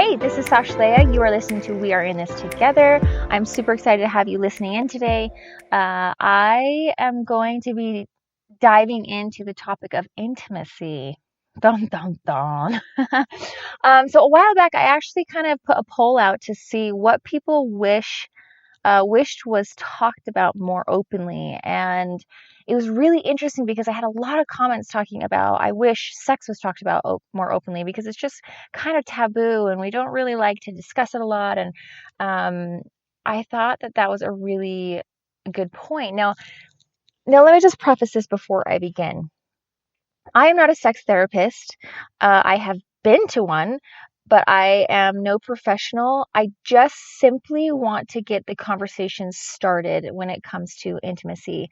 Hey, this is Sashlea. You are listening to We Are In This Together. I'm super excited to have you listening in today. I am going to be diving into the topic of intimacy. Dun, dun, dun. So a while back, I actually kind of put a poll out to see what people wished was talked about more openly. And it was really interesting because I had a lot of comments talking about, I wish sex was talked about more openly because it's just kind of taboo and we don't really like to discuss it a lot. And I thought that was a really good point. Now let me just preface this before I begin. I am not a sex therapist. I have been to one, but I am no professional. I just simply want to get the conversation started when it comes to intimacy.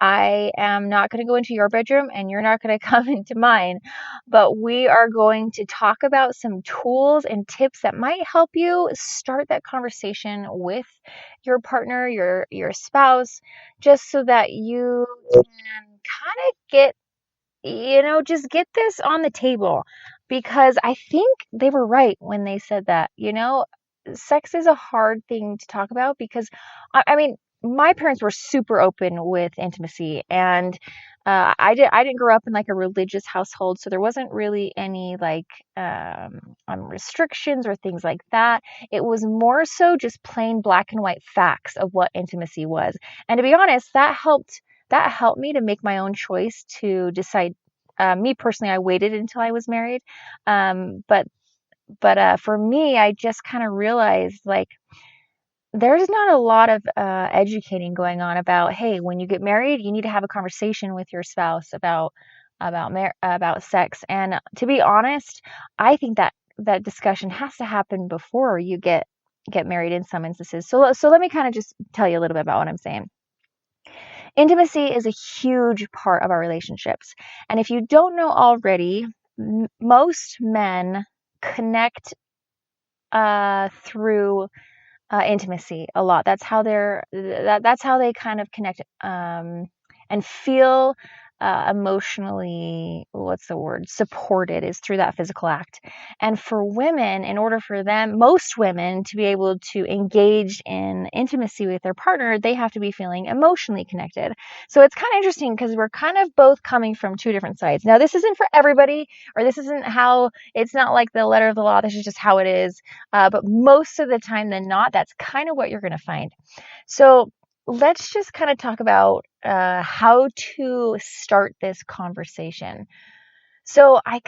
I am not going to go into your bedroom and you're not going to come into mine, but we are going to talk about some tools and tips that might help you start that conversation with your partner, your spouse, just so that you can kind of just get this on the table, because I think they were right when they said that, sex is a hard thing to talk about because, I mean, my parents were super open with intimacy, and I didn't grow up in like a religious household, so there wasn't really any like restrictions or things like that. It was more so just plain black and white facts of what intimacy was, and to be honest, that helped me to make my own choice to decide. Me personally, I waited until I was married. But for me, I just kind of realized like there's not a lot of educating going on about, hey, when you get married, you need to have a conversation with your spouse about sex. And to be honest, I think that discussion has to happen before you get married in some instances. So let me kind of just tell you a little bit about what I'm saying. Intimacy is a huge part of our relationships. And if you don't know already, most men connect through intimacy a lot. That's how they kind of connect and feel emotionally, what's the word, supported, is through that physical act. And for women, in order for most women to be able to engage in intimacy with their partner, they have to be feeling emotionally connected. So it's kind of interesting because we're kind of both coming from two different sides. Now, this isn't for everybody, or this isn't how, it's not like the letter of the law. This is just how it is. But most of the time than not, that's kind of what you're going to find. So let's just kind of talk about how to start this conversation. So I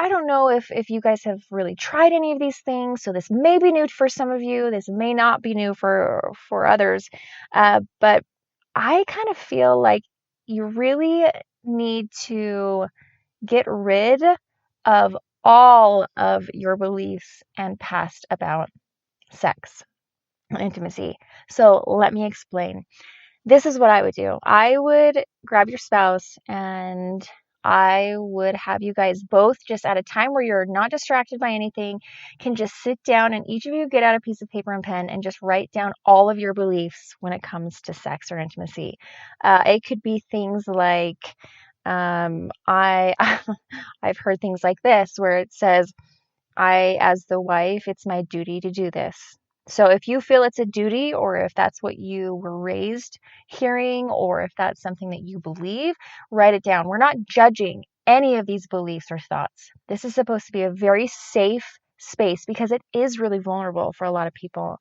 don't know if you guys have really tried any of these things. So this may be new for some of you. This may not be new for others. But I kind of feel like you really need to get rid of all of your beliefs and past about sex and intimacy. So let me explain. This is what I would do. I would grab your spouse and I would have you guys both just at a time where you're not distracted by anything, can just sit down and each of you get out a piece of paper and pen and just write down all of your beliefs when it comes to sex or intimacy. It could be things like, I I've heard things like this where it says, as the wife, it's my duty to do this. So if you feel it's a duty, or if that's what you were raised hearing, or if that's something that you believe, write it down. We're not judging any of these beliefs or thoughts. This is supposed to be a very safe space because it is really vulnerable for a lot of people.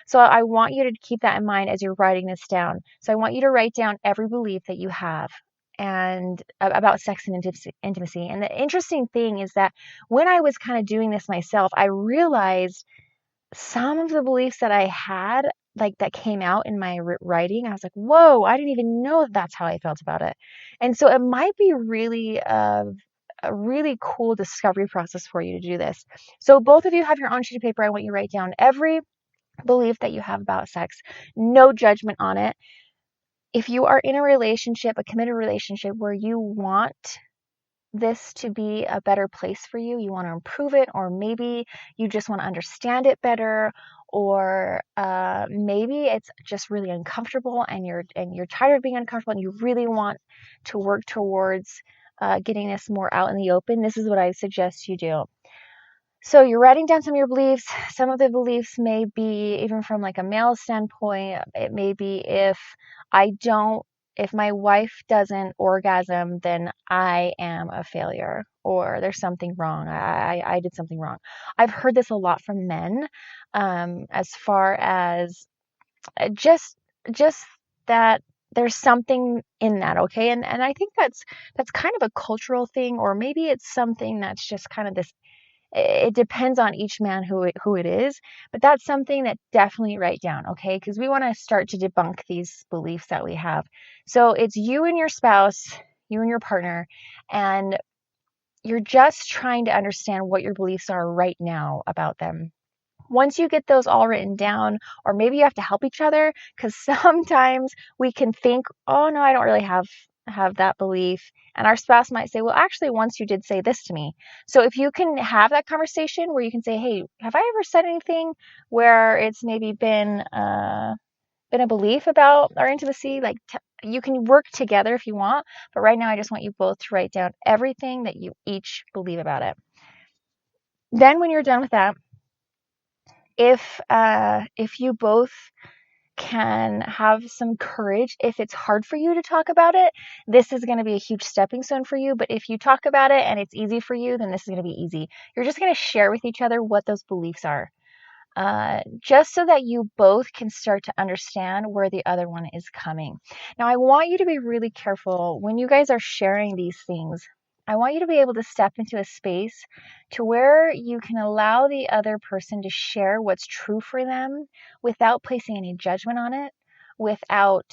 So I want you to keep that in mind as you're writing this down. So I want you to write down every belief that you have and about sex and intimacy. And the interesting thing is that when I was kind of doing this myself, I realized some of the beliefs that I had, like that came out in my writing, I was like, whoa, I didn't even know that's how I felt about it. And so it might be really a really cool discovery process for you to do this. So both of you have your own sheet of paper. I want you to write down every belief that you have about sex, no judgment on it. If you are in a relationship, a committed relationship where you want this to be a better place for you, you want to improve it, or maybe you just want to understand it better, or maybe it's just really uncomfortable and you're tired of being uncomfortable and you really want to work towards getting this more out in the open, this is what I suggest you do. So you're writing down some of your beliefs. Some of the beliefs may be even from like a male standpoint. It may be if my wife doesn't orgasm, then I am a failure or there's something wrong. I did something wrong. I've heard this a lot from men, as far as just just that there's something in that, okay? And I think that's kind of a cultural thing, or maybe it's something that's just kind of this, it depends on each man who it is, but that's something that definitely write down, okay? Because we want to start to debunk these beliefs that we have. So it's you and your spouse, you and your partner, and you're just trying to understand what your beliefs are right now about them. Once you get those all written down, or maybe you have to help each other, because sometimes we can think, oh no, I don't really have that belief, and our spouse might say, well, actually, once you did say this to me. So if you can have that conversation where you can say, hey, have I ever said anything where it's maybe been a belief about our intimacy? Like, you can work together if you want, but right now I just want you both to write down everything that you each believe about it. Then when you're done with that, if you both can have some courage, if it's hard for you to talk about it, this is going to be a huge stepping stone for you. But if you talk about it and it's easy for you, then this is going to be easy. You're just going to share with each other what those beliefs are, just so that you both can start to understand where the other one is coming. Now, I want you to be really careful when you guys are sharing these things. I want you to be able to step into a space to where you can allow the other person to share what's true for them without placing any judgment on it, without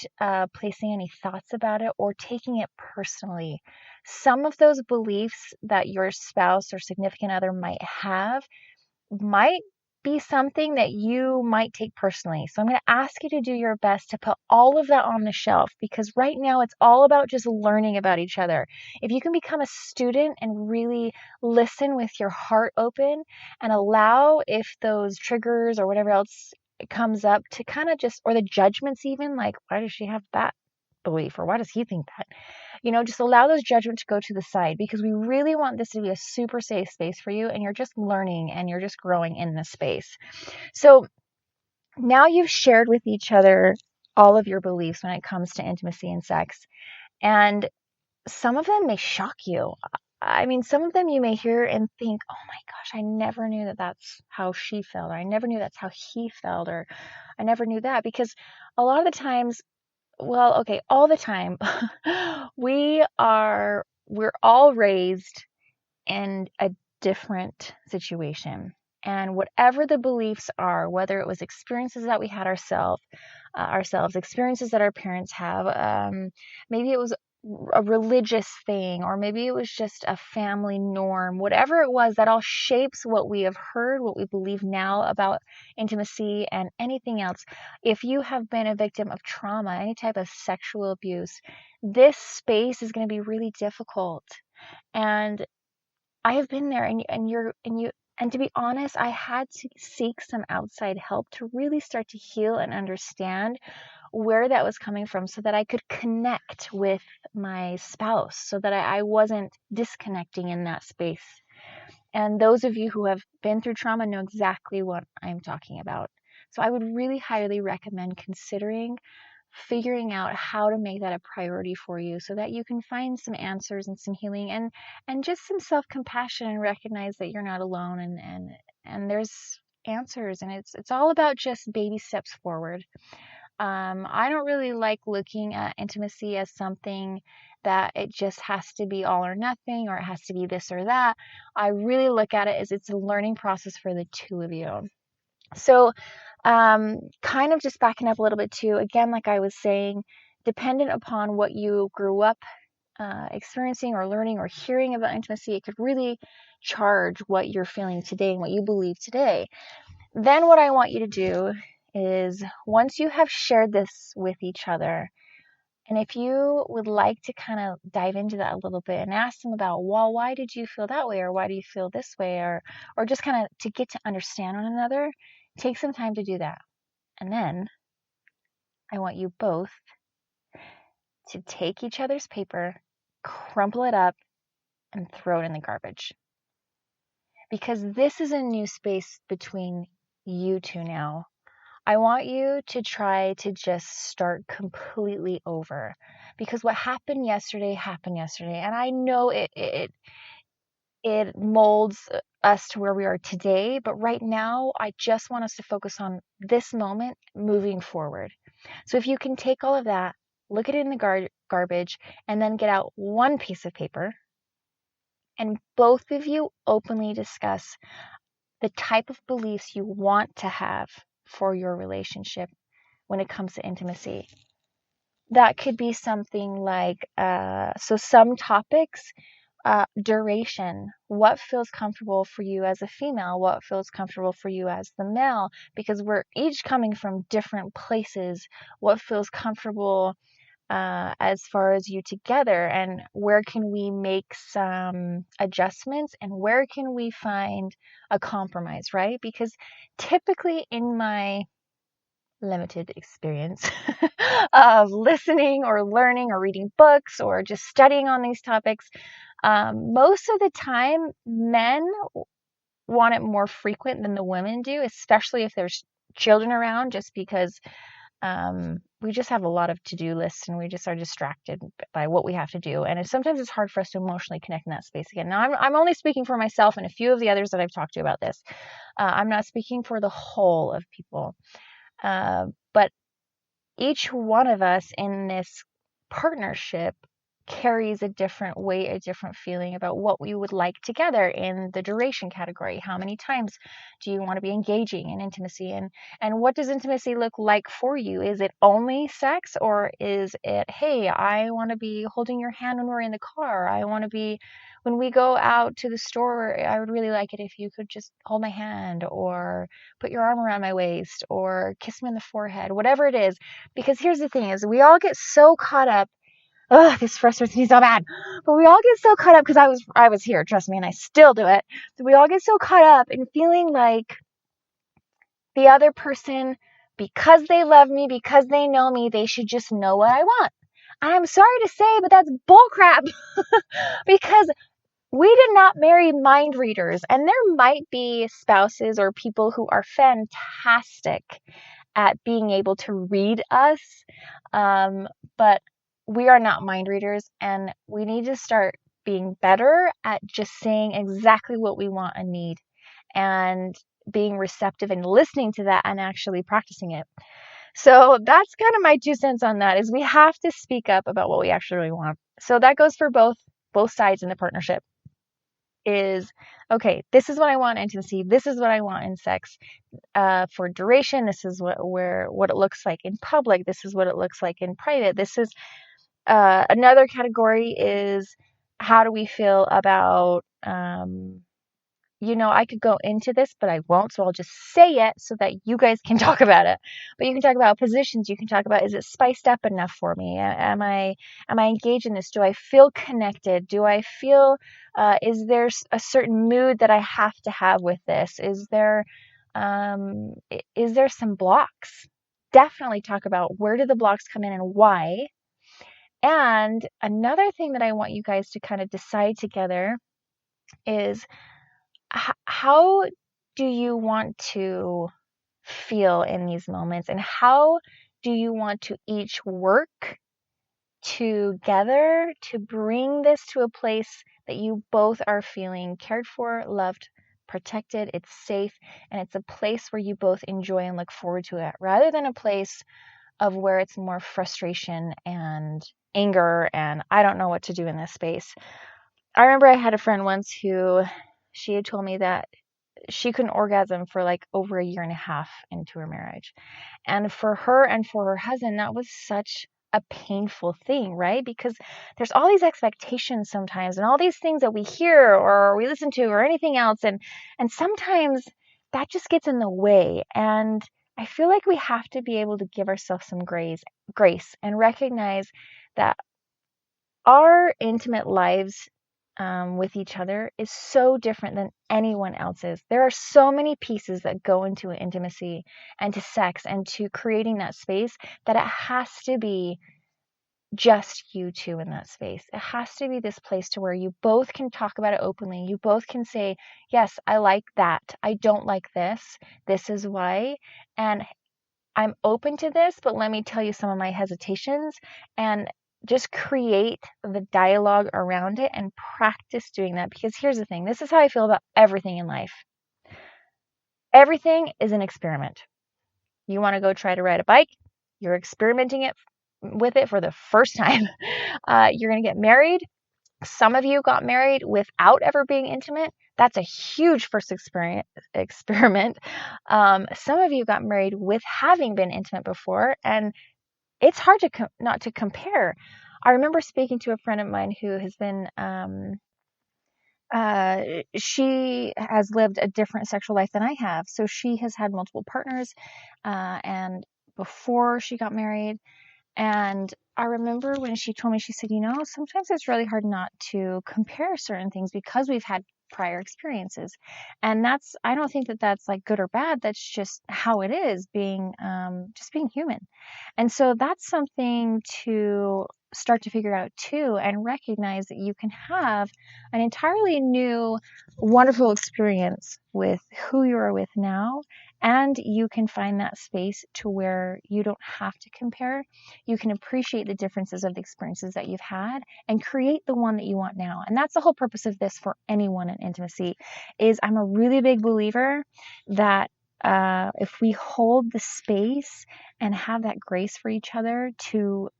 placing any thoughts about it, or taking it personally. Some of those beliefs that your spouse or significant other might have might be something that you might take personally. So I'm going to ask you to do your best to put all of that on the shelf, because right now it's all about just learning about each other. If you can become a student and really listen with your heart open and allow, if those triggers or whatever else comes up, to kind of just, or the judgments even, like, why does she have that belief, or why does he think that? Just allow those judgments to go to the side, because we really want this to be a super safe space for you, and you're just learning and you're just growing in this space. So now you've shared with each other all of your beliefs when it comes to intimacy and sex, and some of them may shock you. I mean, some of them you may hear and think, oh my gosh, I never knew that that's how she felt, or I never knew that's how he felt, or I never knew that. Because a lot of the times, well, okay, all the time, we're all raised in a different situation. And whatever the beliefs are, whether it was experiences that we had ourselves, experiences that our parents have, maybe it was a religious thing, or maybe it was just a family norm, whatever it was, that all shapes what we have heard, what we believe now about intimacy and anything else. If you have been a victim of trauma, any type of sexual abuse, this space is going to be really difficult. And I have been there, and to be honest, I had to seek some outside help to really start to heal and understand where that was coming from, so that I could connect with my spouse, so that I wasn't disconnecting in that space. And those of you who have been through trauma know exactly what I'm talking about. So I would really highly recommend considering figuring out how to make that a priority for you, so that you can find some answers and some healing, and just some self-compassion, and recognize that you're not alone, and there's answers, and it's all about just baby steps forward. I don't really like looking at intimacy as something that it just has to be all or nothing, or it has to be this or that. I really look at it as it's a learning process for the two of you. So, kind of just backing up a little bit too, again, like I was saying, dependent upon what you grew up experiencing or learning or hearing about intimacy, it could really charge what you're feeling today and what you believe today. Then what I want you to do is, once you have shared this with each other, and if you would like to kind of dive into that a little bit and ask them about, well, why did you feel that way, or why do you feel this way, or just kind of to get to understand one another, take some time to do that. And then I want you both to take each other's paper, crumple it up, and throw it in the garbage. because this is a new space between you two now. I want you to try to just start completely over, because what happened yesterday, and I know it molds us to where we are today, but right now I just want us to focus on this moment moving forward. So if you can take all of that, look at it in the garbage, and then get out one piece of paper, and both of you openly discuss the type of beliefs you want to have for your relationship when it comes to intimacy. That could be something like, so some topics, duration. What feels comfortable for you as a female? What feels comfortable for you as the male? Because we're each coming from different places. What feels comfortable as far as you together, and where can we make some adjustments, and where can we find a compromise, right? Because typically in my limited experience of listening or learning or reading books or just studying on these topics, most of the time men want it more frequent than the women do, especially if there's children around, just because we just have a lot of to-do lists and we just are distracted by what we have to do. And sometimes it's hard for us to emotionally connect in that space again. Now, I'm only speaking for myself and a few of the others that I've talked to about this. I'm not speaking for the whole of people. But each one of us in this partnership carries a different weight, a different feeling about what we would like together in the duration category. How many times do you want to be engaging in intimacy? And what does intimacy look like for you? Is it only sex, or is it, hey, I want to be holding your hand when we're in the car. I want to be, when we go out to the store, I would really like it if you could just hold my hand or put your arm around my waist or kiss me on the forehead, whatever it is. Because here's the thing is, we all get so caught up. This frustrates me so bad. But we all get so caught up, because I was here, trust me, and I still do it. So we all get so caught up in feeling like the other person, because they love me, because they know me, they should just know what I want. I'm sorry to say, but that's bullcrap. Because we did not marry mind readers, and there might be spouses or people who are fantastic at being able to read us, but we are not mind readers, and we need to start being better at just saying exactly what we want and need, and being receptive and listening to that and actually practicing it. So that's kind of my 2 cents on that, is we have to speak up about what we actually really want. So that goes for both sides in the partnership. Is, okay, this is what I want in intimacy, this is what I want in sex. For duration, this is what it looks like in public, this is what it looks like in private. This is another category is, how do we feel about I could go into this, but I won't, so I'll just say it so that you guys can talk about it. But you can talk about positions. You can talk about, is it spiced up enough for me? Am I engaged in this? Do I feel connected? Do I feel, is there a certain mood that I have to have with this? Is there some blocks? Definitely talk about, where do the blocks come in and why? And another thing that I want you guys to kind of decide together is, how do you want to feel in these moments, and how do you want to each work together to bring this to a place that you both are feeling cared for, loved, protected, it's safe, and it's a place where you both enjoy and look forward to it, rather than a place of where it's more frustration and anger and I don't know what to do in this space. I remember I had a friend once who, she had told me that she couldn't orgasm for like over a year and a half into her marriage. And for her and for her husband, that was such a painful thing, right? Because there's all these expectations sometimes, and all these things that we hear or we listen to or anything else. And sometimes that just gets in the way. And I feel like we have to be able to give ourselves some grace and recognize that our intimate lives with each other is so different than anyone else's. There are so many pieces that go into intimacy and to sex and to creating that space, that it has to be just you two in that space. It has to be this place to where you both can talk about it openly. You both can say, yes, I like that. I don't like this. This is why. And I'm open to this, but let me tell you some of my hesitations, and just create the dialogue around it and practice doing that. Because here's the thing, this is how I feel about everything in life. Everything is an experiment. You want to go try to ride a bike, you're experimenting with it for the first time. You're going to get married. Some of you got married without ever being intimate. That's a huge first experiment. Some of you got married with having been intimate before, and it's hard to not to compare. I remember speaking to a friend of mine who has been, she has lived a different sexual life than I have. So she has had multiple partners, and before she got married. And I remember when she told me, she said, sometimes it's really hard not to compare certain things because we've had prior experiences. And I don't think that that's like good or bad. That's just how it is, just being human. And so that's something to start to figure out too, and recognize that you can have an entirely new, wonderful experience with who you are with now. And you can find that space to where you don't have to compare. You can appreciate the differences of the experiences that you've had and create the one that you want now. And that's the whole purpose of this for anyone in intimacy. I'm a really big believer that if we hold the space and have that grace for each other to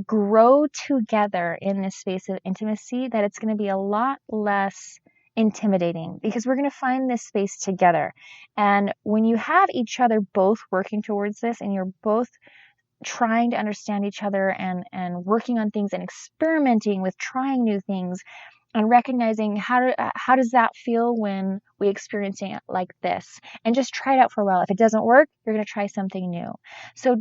grow together in this space of intimacy, that it's going to be a lot less intimidating, because we're going to find this space together. And when you have each other both working towards this, and you're both trying to understand each other and working on things and experimenting with trying new things and recognizing how does that feel when we experience it like this, and just try it out for a while. If it doesn't work, you're going to try something new. So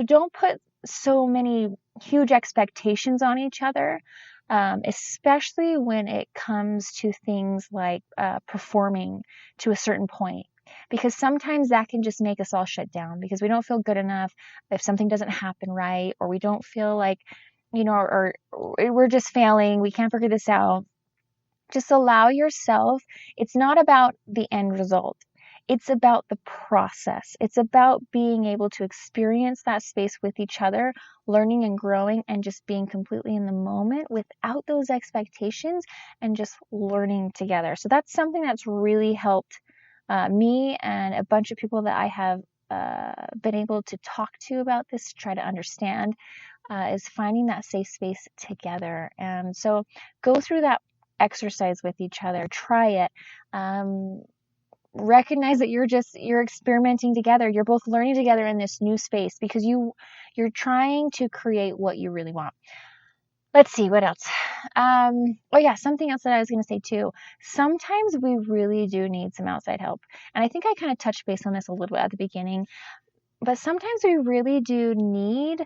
don't put so many huge expectations on each other, especially when it comes to things like performing to a certain point. Because sometimes that can just make us all shut down because we don't feel good enough if something doesn't happen right, or we don't feel like, or we're just failing, we can't figure this out. Just allow yourself. It's not about the end result. It's about the process. It's about being able to experience that space with each other, learning and growing, and just being completely in the moment without those expectations, and just learning together. So that's something that's really helped me and a bunch of people that I have been able to talk to about this, to try to understand, is finding that safe space together. And so go through that exercise with each other. Try it. Recognize that you're experimenting together. You're both learning together in this new space because you're trying to create what you really want. Let's see, what else? Oh yeah, something else that I was going to say too. Sometimes we really do need some outside help. And I think I kind of touched base on this a little bit at the beginning, but sometimes we really do need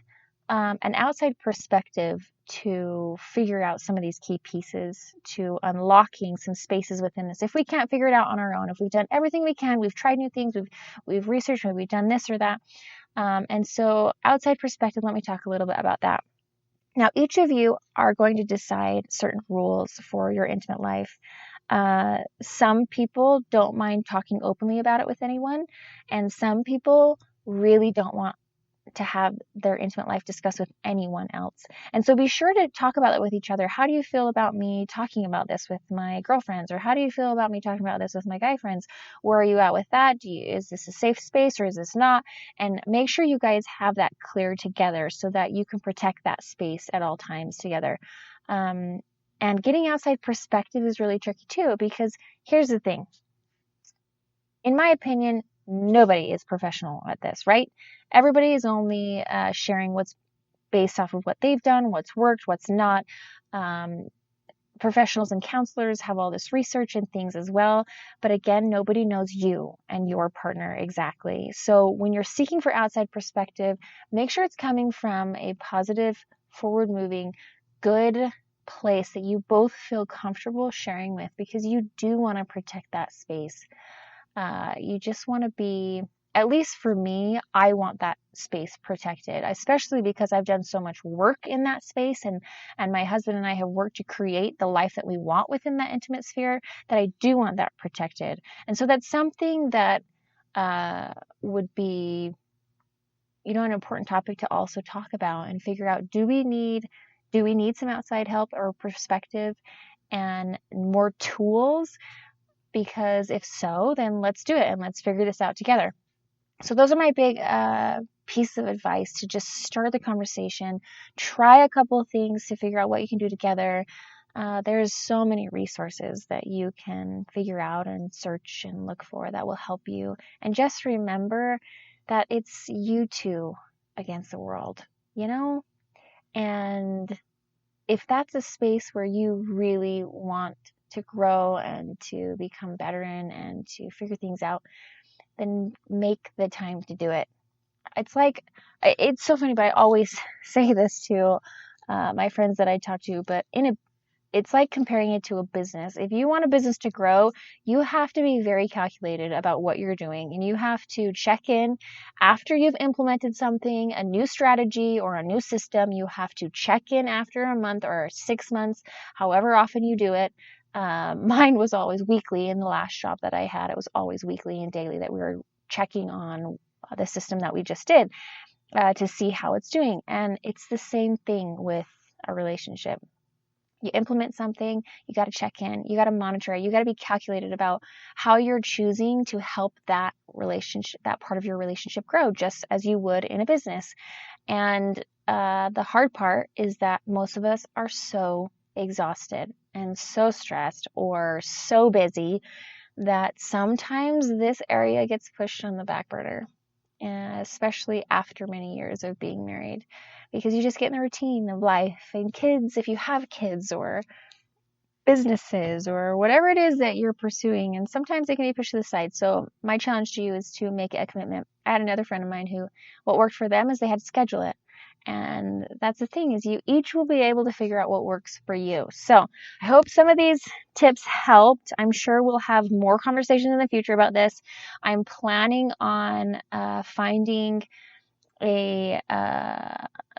an outside perspective to figure out some of these key pieces to unlocking some spaces within this. If we can't figure it out on our own, if we've done everything we can, we've tried new things, we've researched, we've done this or that. And so outside perspective, let me talk a little bit about that. Now, each of you are going to decide certain rules for your intimate life. Some people don't mind talking openly about it with anyone, and some people really don't want to have their intimate life discussed with anyone else. And so be sure to talk about it with each other. How do you feel about me talking about this with my girlfriends? Or how do you feel about me talking about this with my guy friends? Where are you at with that? Is this a safe space or is this not? And make sure you guys have that clear together so that you can protect that space at all times together. And getting outside perspective is really tricky too, because here's the thing. In my opinion, nobody is professional at this, right? Everybody is only sharing what's based off of what they've done, what's worked, what's not. Professionals and counselors have all this research and things as well. But again, nobody knows you and your partner exactly. So when you're seeking for outside perspective, make sure it's coming from a positive, forward-moving, good place that you both feel comfortable sharing with, because you do want to protect that space. You just want to be at least for me, I want that space protected, especially because I've done so much work in that space, and my husband and I have worked to create the life that we want within that intimate sphere, that I do want that protected. And so that's something that would be, an important topic to also talk about and figure out, do we need some outside help or perspective and more tools? Because if so, then let's do it and let's figure this out together. So those are my big piece of advice: to just start the conversation, try a couple of things to figure out what you can do together. There's so many resources that you can figure out and search and look for that will help you. And just remember that it's you two against the world, And if that's a space where you really want to grow and to become better in and to figure things out, then make the time to do it. It's so funny, but I always say this to my friends that I talk to, but it's like comparing it to a business. If you want a business to grow, you have to be very calculated about what you're doing, and you have to check in after you've implemented something, a new strategy or a new system. You have to check in after a month or 6 months, however often you do it. Mine was always weekly. In the last job that I had, it was always weekly and daily that we were checking on the system that we just did to see how it's doing. And it's the same thing with a relationship. You implement something, you got to check in, you got to monitor it, you got to be calculated about how you're choosing to help that relationship, that part of your relationship grow, just as you would in a business. And the hard part is that most of us are so exhausted and so stressed or so busy that sometimes this area gets pushed on the back burner, especially after many years of being married, because you just get in the routine of life and kids, if you have kids, or businesses, or whatever it is that you're pursuing, and sometimes they can be pushed to the side. So my challenge to you is to make it a commitment. I had another friend of mine who, what worked for them is they had to schedule it. And that's the thing, is you each will be able to figure out what works for you. So I hope some of these tips helped. I'm sure we'll have more conversations in the future about this. I'm planning on finding a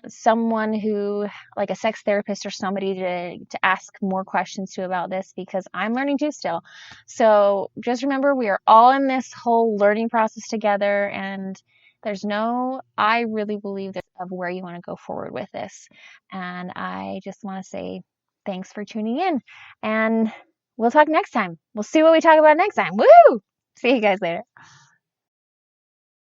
someone who, like a sex therapist or somebody to ask more questions to about this, because I'm learning too still. So just remember, we are all in this whole learning process together, and I really believe that of where you want to go forward with this. And I just want to say thanks for tuning in, and we'll talk next time. We'll see what we talk about next time. Woo! See you guys later.